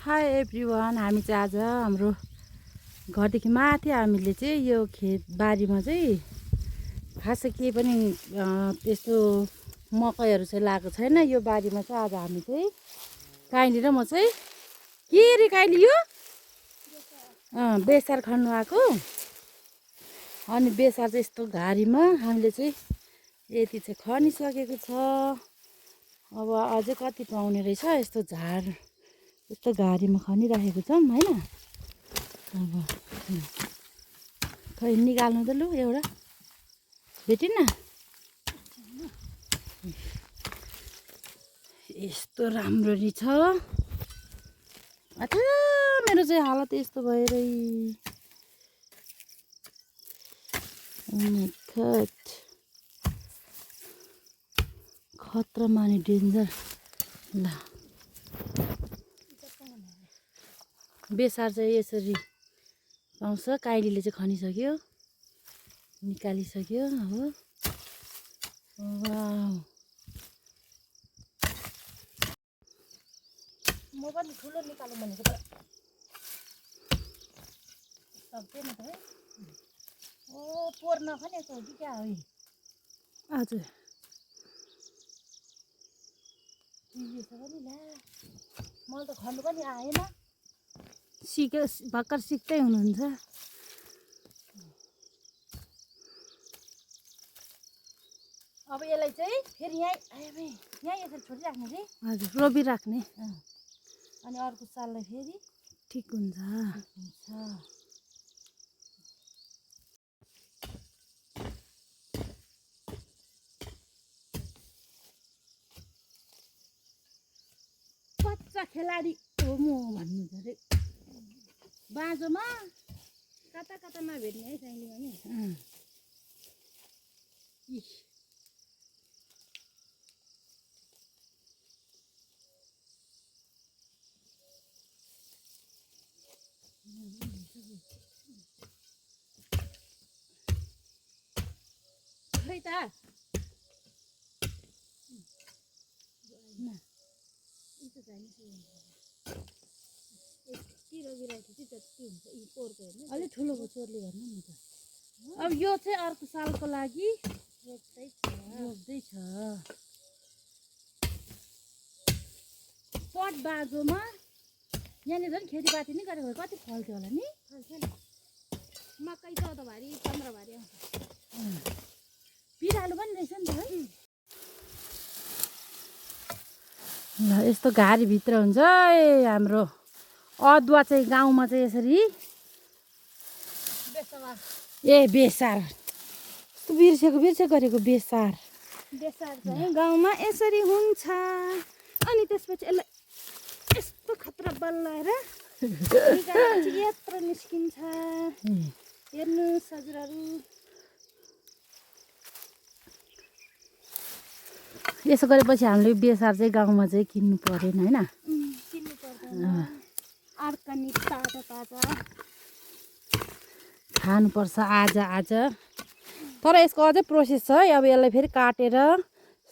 High everyone, हामी चाहिँ आज हाम्रो घरदेखि माथि हामीले चाहिँ यो बारीमा चाहिँ खासै केही पनि त्यस्तो मकैहरू चाहिँ लगाएको छैन। यो बारीमा चाहिँ आज हामी चाहिँ काइली र म चाहिँ के रे काइली यो बेसार खन्नु आएको। अनि बेसार चाहिँ यस्तो घारीमा हामीले चाहिँ यति चाहिँ खनिसकेको छ। अब अझै कति पाउने रहेछ, यस्तो झार यस्तो घारीमा खनिराखेको छौँ होइन। अब खै निकाल्नु त लु, एउटा भेटिन यस्तो राम्ररी छ। अच्छा मेरो चाहिँ हालत यस्तो भएरै खतरा माने डेन्जर। ल बेसार चाहिँ यसरी पाउँछ। काइलीले चाहिँ खनिसक्यो, निकालिसक्यो। हो म पनि ठुलो निकाल्नु भनेको त सक्दैन त है। ओ पोहोर नखनेको हो कि क्या हो? हजुर बिग्रेछ पनि ला। मलाई त खन्नु पनि आएन। भर्खर सिक्दै हुनुहुन्छ। अब यसलाई चाहिँ फेरि यहाँ यसरी छोडिराख्ने रे। हजुर रोबिराख्ने, अनि अर्को साललाई फेरि ठिक हुन्छ। बच्चा खेलाडी हो म भन्नु अरे। बाँझोमा कता कता नभेट्ने है चाहिने भने। खै त अलिक ठुलो चोरले गर्नु नि त। अब यो चाहिँ अर्को सालको लागि रोप्दैछ। पट बाँझोमा यहाँनिर झन् खेतीपाती नै गरेको भए कति फल्थ्यो होला नि। मकै 14 भारी 15 भारी आउँछ। पिरालु पनि रहेछ नि त है। ल यस्तो घारीभित्र हुन्छ हाम्रो अदुवा चाहिँ। गाउँमा चाहिँ यसरी बेसार बिर्सेको गरेको बेसार चाहिँ गाउँमा यसरी हुन्छ। अनि त्यसपछि यसलाई यस्तो खतरा बल्लाएर यत्रो निस्किन्छ। हेर्नुहोस् हजुरहरू, यसो गरेपछि हामीले बेसार चाहिँ गाउँमा चाहिँ किन्नु परेन होइन। किन्नु पर्दैन। अर्ग्यानिक ताजा ताजा खानुपर्छ आज। तर यसको अझै प्रोसेस छ है। अब यसलाई फेरि काटेर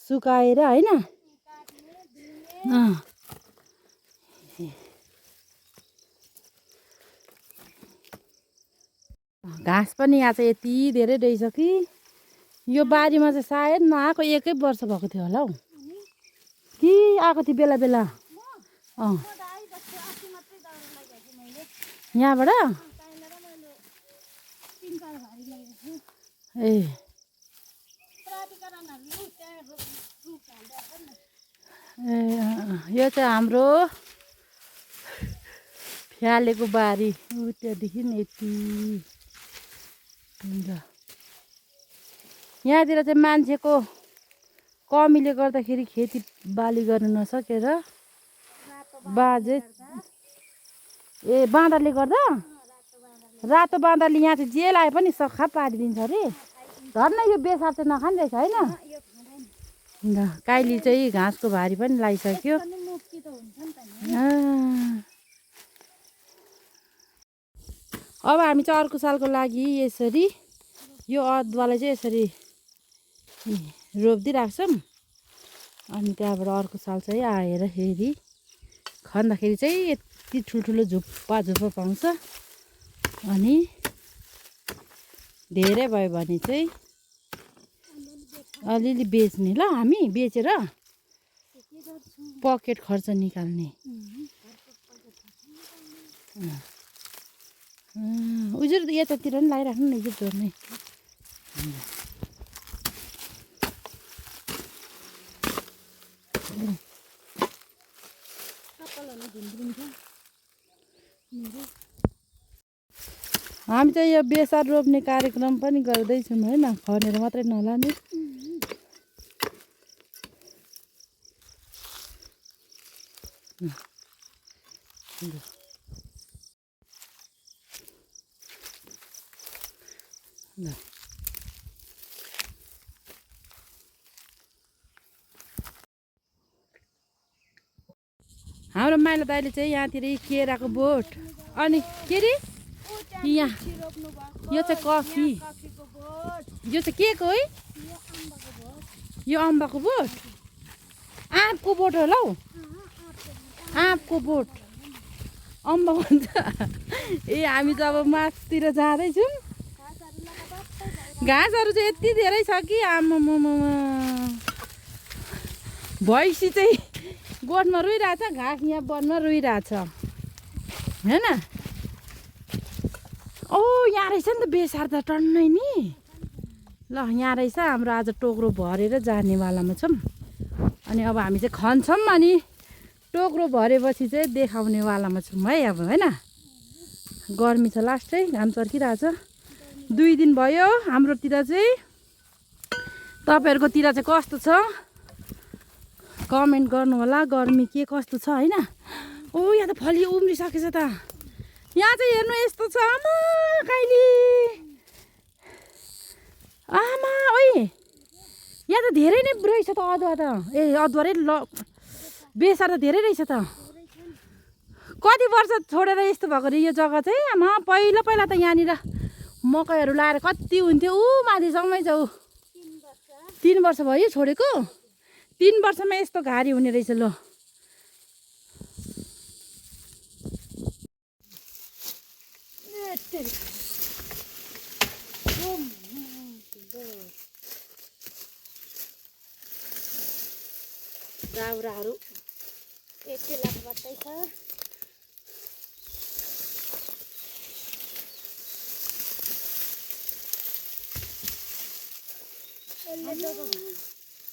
सुकाएर होइन। घाँस पनि यहाँ चाहिँ यति धेरै रहेछ कि यो बारीमा चाहिँ सायद नआएको 1 वर्ष भएको थियो होला हौ कि आएको थियो बेला बेला। यहाँबाट यो चाहिँ हाम्रो फ्यालेको बारी हो। त्यहाँदेखि यति हुन्छ। यहाँतिर चाहिँ मान्छेको कमीले गर्दाखेरि खेतीबाली गर्न नसकेर बाँदरले गर्दा रातो बाँदरले यहाँ चाहिँ जे लाए पनि सखा पारिदिन्छ अरे। झन् यो बेसार चाहिँ नखाने रहेछ होइन। काइली चाहिँ घाँसको भारी पनि लगाइसक्यो। अब हामी चाहिँ अर्को सालको लागि यसरी यो अदुवालाई चाहिँ यसरी रोप्दै राख्छौँ। अनि त्यहाँबाट अर्को साल चाहिँ आएर फेरि खन्दाखेरि चाहिँ यति ठुल्ठुलो झुप्पा पाउँछ। अनि धेरै भयो भने चाहिँ अलिअलि बेच्ने ल, हामी बेचेर पकेट खर्च निकाल्ने। उजुर यतातिर पनि लगाइराख्नु न, उजुर जोड्ने। हामी चाहिँ यो बेसार रोप्ने कार्यक्रम पनि गर्दैछौँ होइन, खनेर मात्रै नलाने। हाम्रो माइला दाइले चाहिँ यहाँतिर केराको बोट, अनि के अरे यहाँ यो चाहिँ कफी, यो चाहिँ के को है? यो अम्बाको बोट, आँपको बोट होला हौ, आँपको बोट अम्बा भन्छ। ए हामी चाहिँ अब मासतिर जाँदैछौँ। घाँसहरू चाहिँ यति धेरै छ कि आम्मामा, भैँसी चाहिँ गोठमा रोइरहेछ, घाँस यहाँ वनमा रोइरहेछ होइन। ओ यहाँ रहेछ नि त बेसार त टन्नै नि। ल यहाँ रहेछ हाम्रो आज टोक्रो भरेर जानेवालामा छौँ। अनि अब हामी चाहिँ खन्छौँ, अनि टोक्रो भरेपछि चाहिँ देखाउनेवालामा छौँ है अब होइन। गर्मी छ, लास्टै घाम चर्किरहेछ। 2 दिन भयो हाम्रोतिर चाहिँ। तपाईँहरूकोतिर चाहिँ कस्तो छ कमेन्ट गर्नु होला, गर्मी के कस्तो छ होइन। ओ यहाँ त फली उम्रिसकेछ त। यहाँ चाहिँ हेर्नु यस्तो छ, आमा कहिले आमा ओइ, यहाँ त धेरै नै रहेछ त अदुवा त। ए अदुवा रे, ल बेसार त धेरै रहेछ त। कति वर्ष छोडेर यस्तो भएको रे यो जग्गा चाहिँ। आमा पहिला त यहाँनिर मकैहरू लाएर कति हुन्थ्यो। ऊ माथिसम्मै छ, ऊ 3 वर्ष भयो छोडेको। 3 वर्षमा यस्तो घारी हुने रहेछ। ल दाउराहरू यति लाग्दै छ।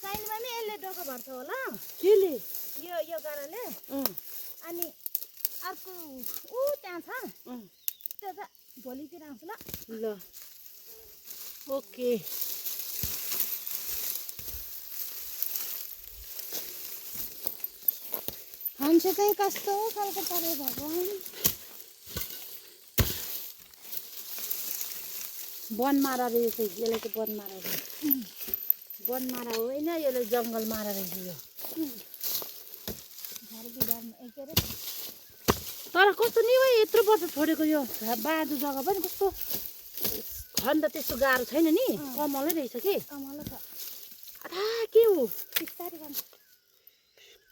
साइनमा नि यसले डोको भर्छ होला केले यो गाडाले। अनि अर्को ऊ त्यहाँ छ, त्यो त भोलितिर आउँछ ल। ल ओके। मान्छे चाहिँ कस्तो खालको पऱ्यो भगवान्। बनमारा रहेछ यसले चाहिँ, बनमारा रहेछ। बनमारा होइन, यसले जङ्गल मारा रहेछ यो। तर कस्तो नि भाइ यत्रो वर्ष छोडेको यो बाँझो जग्गा पनि कस्तो खन त त्यस्तो गाह्रो छैन नि, कमलै रहेछ कि। कमल छ अथा के हो, बिस्तारै गर्नु।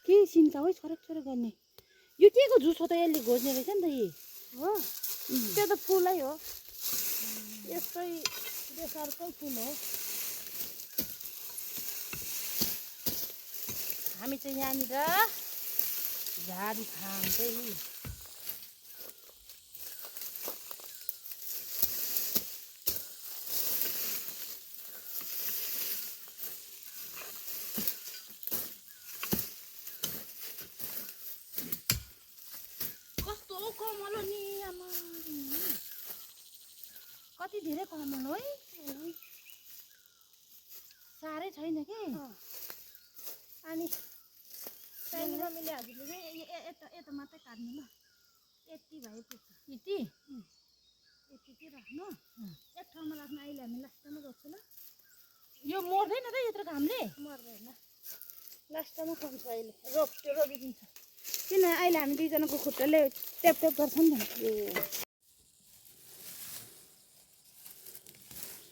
के सिन्का है छोरक गर्ने। यो के को जुस हो त, यसले घोज्ने रहेछ नि त यी हो। त्यो त फुलै हो, यस्तै बेसारकै फुल हो। हामी चाहिँ यहाँनिर झाडी खाँदै कस्तो कमल नि आमा, कति धेरै कमल हो है। साह्रै छैन कि। अनि साइली मम्मीले हजुरले चाहिँ यता मात्रै काट्नु ल, यति भए पुग्छ। यति यति चाहिँ राख्नु, एक ठाउँमा राख्नु। अहिले हामी लास्टमा रोप्छु ल। यो मर्दैन त यत्रो घामले? मर्दैन, लास्टमा खन्छ। अहिले रोपिदिन्छ। किन अहिले हामी दुईजनाको खुट्टाले टेप गर्छ नि त। ए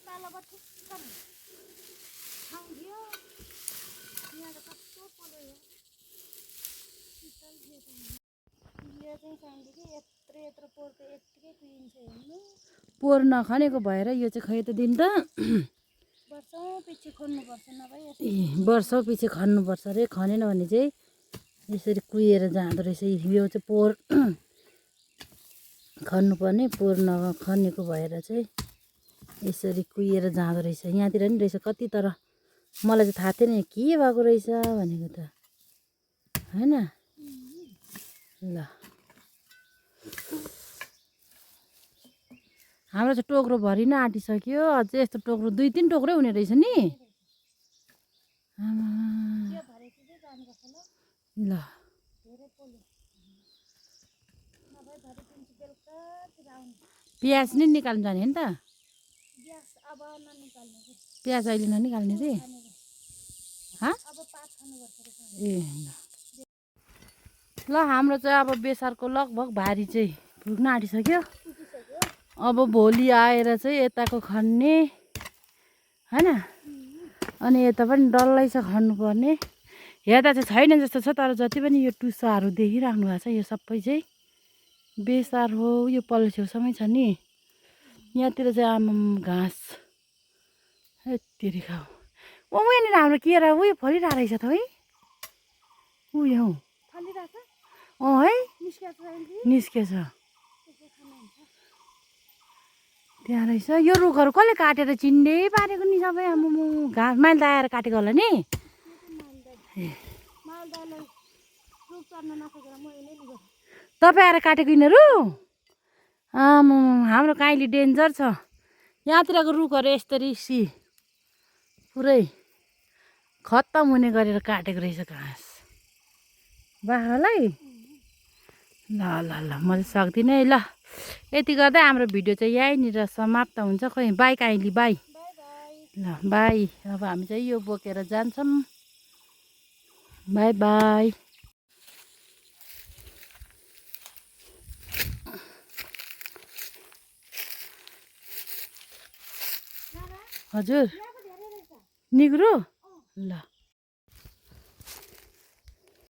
तालबाट ठिक्क ठाउँ दियो। यहाँ त कस्तो पऱ्यो यो। यो चाहिँ साइन्डे कि यत्रो यत्रो पोहोर त यत्तिकै कुहिन्छ हेर्नु पोहोर नखनेको भएर यो चाहिँ खै त दिन त वर्षौँ पछि खोल्नुपर्छ नभए ए वर्षौँ पछि खन्नुपर्छ अरे खनेन भने चाहिँ यसरी कुहिएर जाँदो रहेछ यो चाहिँ पोहोर खन्नुपर्ने पोहोर नखनेको भएर चाहिँ यसरी कुहिएर जाँदो रहेछ यहाँतिर नि रहेछ कति तर मलाई चाहिँ थाहा थिएन के भएको रहेछ भनेको त होइन ल हाम्रो चाहिँ टोक्रो भरि नै आँटिसक्यो अझै यस्तो टोक्रो 2-3 टोक्रै हुने रहेछ नि आमा त्यो भरे चाहिँ जानुपर्छ ल ल धेरै पोल्यो नभए भरे दिन्छु बेलुकातिर आउनु प्याज नै निकाल्नु जाने हो नि त ग्यास अब ननिकाल्ने कि प्याज अहिले ननिकाल्ने चाहिँ हाँ अब पात खानुपर्छ रहेछ ए ल हाम्रो चाहिँ अब बेसारको लगभग भारी चाहिँ पुग्न आँटिसक्यो अब भोलि आएर चाहिँ यताको खन्ने होइन अनि यता पनि डल्लै छ खन्नुपर्ने हेर्दा चाहिँ छैन जस्तो छ तर जति पनि यो टुसाहरू देखिराख्नु भएको छ यो सबै चाहिँ बेसार हो यो पल्लो छेउसँगै छ नि यहाँतिर चाहिँ आमाम घाँस यति खाऊ ओ यहाँनिर हाम्रो केरा उयो फलिरहेको रहेछ त है उयो हौ फलिरहेछ अँ है निस्किएको छ अहिले निस्केछ त्यसो खानुहुन्छ त्यहाँ रहेछ यो रुखहरू कसले काटेर चिन्डे पारेको नि सबै आमामु घाँस माइल आएर काटेको होला नि मालदालाई रुख चढ्न नसकेर म यिनै लिएको तपाईँ आएर काटेको यिनीहरू आमामु हाम्रो काइली डेन्जर छ यहाँतिरको रुखहरू यस्तरी पुरै खत्तम हुने गरेर काटेको रहेछ घाँस बाख्रालाई ल ल ल म चाहिँ सक्दिनँ है ल यति गर्दा हाम्रो भिडियो चाहिँ यहीँनिर समाप्त हुन्छ खोइ बाई काइली बाई ल बाई अब हामी चाहिँ यो बोकेर जान्छौँ बाई बाई हजुर निग्रो ल